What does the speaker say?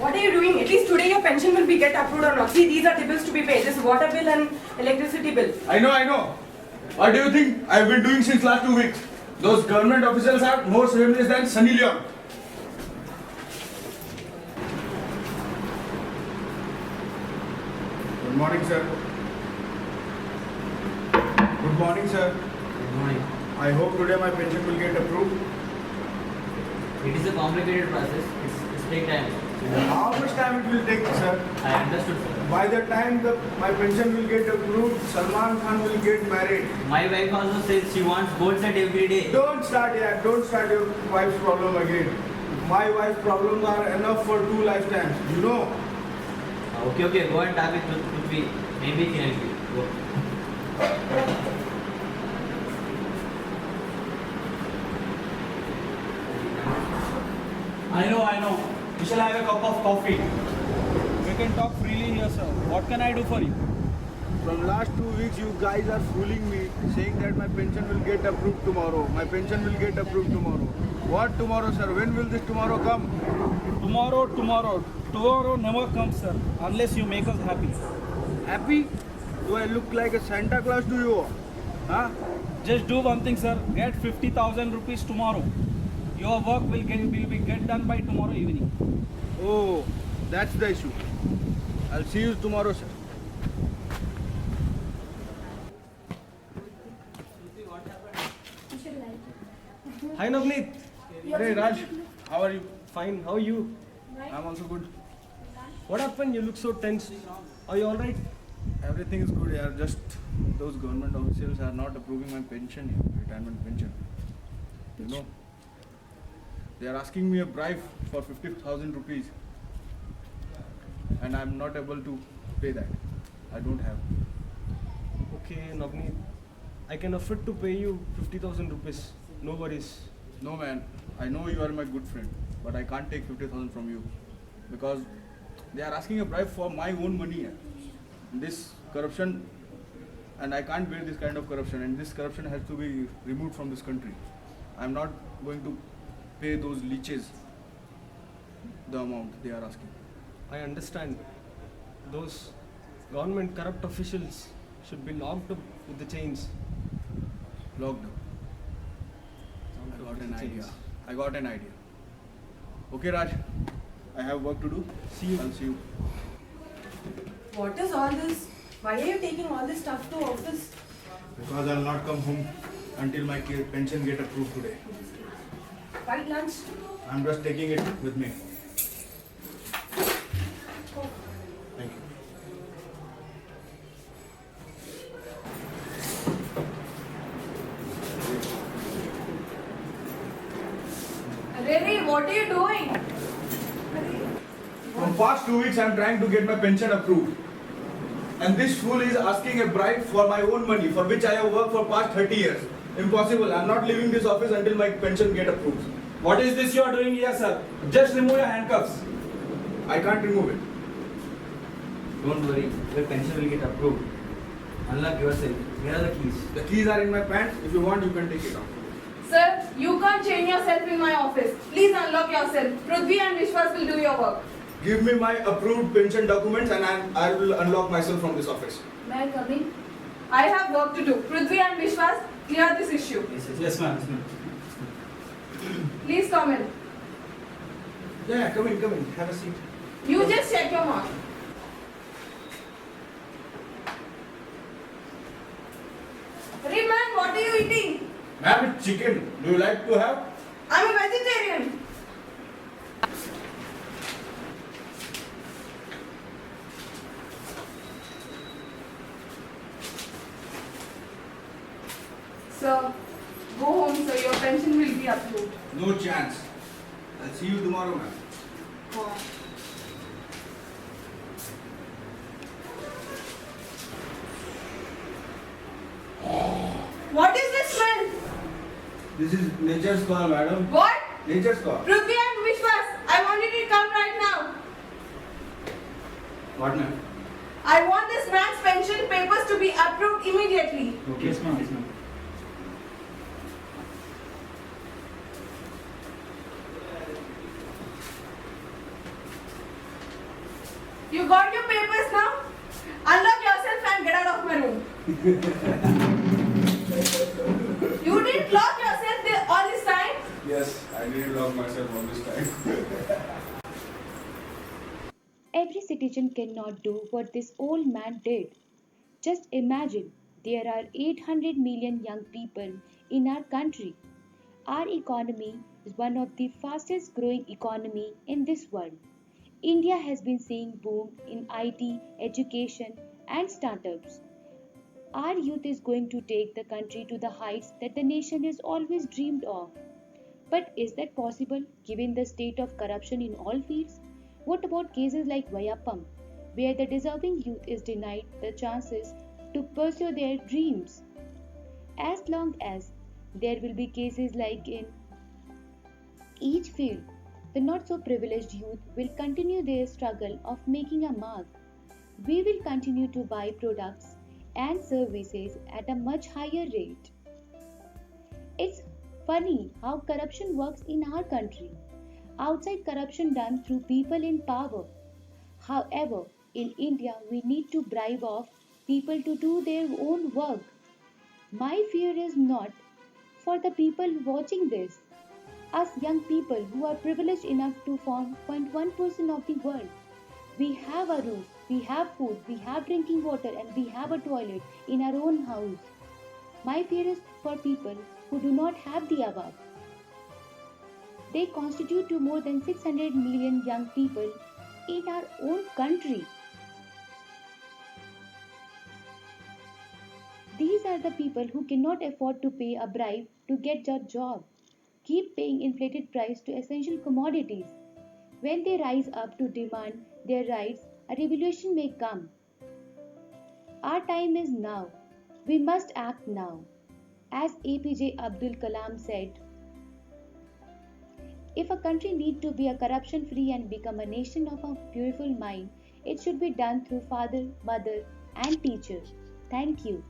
What are you doing? At least today your pension will be get approved or not. See, these are the bills to be paid. This water bill and electricity bill. I know. What do you think I've been doing since last 2 weeks? Those government officials are more shameless than Sunny Leon. Good morning, sir. Good morning, sir. Good morning. I hope today my pension will get approved. It is a complicated process. It's take time. How much time it will take, sir? I understood, sir. By the time my pension will get approved, Salman Khan will get married. My wife also says she wants gold set every day. Don't start your wife's problem again. My wife's problems are enough for 2 lifetimes. You know. Okay. Go and talk with Prithvi. Maybe he can help you. Go. I know. We shall have a cup of coffee. We can talk freely here, sir. What can I do for you? From last 2 weeks, you guys are fooling me, saying that my pension will get approved tomorrow. My pension will get approved tomorrow. What tomorrow, sir? When will this tomorrow come? Tomorrow. Tomorrow never comes, sir, unless you make us happy. Happy? Do I look like a Santa Claus to you? Huh? Just do one thing, sir. Get 50,000 rupees tomorrow. Your work will be get done by tomorrow evening. Oh, that's the issue. I'll see you tomorrow, sir. Hi Navneet. Hey Raj, how are you? Fine. How are you? I'm also good. What happened? You look so tense. Are you alright? Everything is good, yeah. Just those government officials are not approving my pension here, retirement pension. You know, they are asking me a bribe for 50,000 rupees, and I'm not able to pay that. I don't have. Okay, Navneet. I can afford to pay you 50,000 rupees. No worries. No man, I know you are my good friend, but I can't take 50,000 from you because they are asking a bribe for my own money here. This corruption, and I can't bear this kind of corruption, and this corruption has to be removed from this country. I'm not going to pay those leeches the amount they are asking. I understand. Those government corrupt officials should be locked up with the chains. Locked up. I got an idea. Okay, Raj. I have work to do. See you. I'll see you. What is all this? Why are you taking all this stuff to office? Because I'll not come home until my pension get approved today. Why lunch? I'm just taking it with me. Thank you. Riri, what are you doing? From past 2 weeks, I'm trying to get my pension approved. And this fool is asking a bribe for my own money, for which I have worked for past 30 years. Impossible. I'm not leaving this office until my pension get approved. What is this you are doing here, sir? Just remove your handcuffs. I can't remove it. Don't worry. Your pension will get approved. Unlock yourself. Here are the keys. The keys are in my pants. If you want, you can take it out. Sir, you can't chain yourself in my office. Please unlock yourself. Prithvi and Vishwas will do your work. Give me my approved pension documents and I will unlock myself from this office. May I come in? I have work to do. Prithvi and Vishwas, clear this issue. Yes, ma'am. Please come in. Yeah, come in. Have a seat. You just check your mark. Hey man, what are you eating? Ma'am, it's chicken. Do you like to have? I'm a vegetarian. Sir, go home, sir. Your pension will be approved. No chance. I'll see you tomorrow, ma'am. Oh. What is this smell? This is nature's call, madam. What? Nature's call. Prithvi and Vishwas, I want you to come right now. What, ma'am? I want this man's pension papers to be approved immediately. Okay. Yes, ma'am. You got your papers now? Unlock yourself and get out of my room. You didn't lock yourself all this time? Yes, I didn't lock myself all this time. Every citizen cannot do what this old man did. Just imagine, there are 800 million young people in our country. Our economy is one of the fastest growing economy in this world. India has been seeing boom in IT, education and startups. Our youth is going to take the country to the heights that the nation has always dreamed of. But is that possible given the state of corruption in all fields? What about cases like Vayappam, where the deserving youth is denied the chances to pursue their dreams? As long as there will be cases like in each field, the not so privileged youth will continue their struggle of making a mark. We will continue to buy products and services at a much higher rate. It's funny how corruption works in our country. Outside corruption done through people in power. However, in India, we need to bribe off people to do their own work. My fear is not for the people watching this, us young people who are privileged enough to form 0.1% of the world. We have a roof, we have food, we have drinking water, and we have a toilet in our own house. My fear is for people who do not have the above. They constitute to more than 600 million young people in our own country. These are the people who cannot afford to pay a bribe to get a job. Keep paying inflated price to essential commodities. When they rise up to demand their rights, a revolution may come. Our time is now. We must act now. As APJ Abdul Kalam said, if a country need to be a corruption free and become a nation of a beautiful mind, it should be done through father, mother and teacher. Thank you.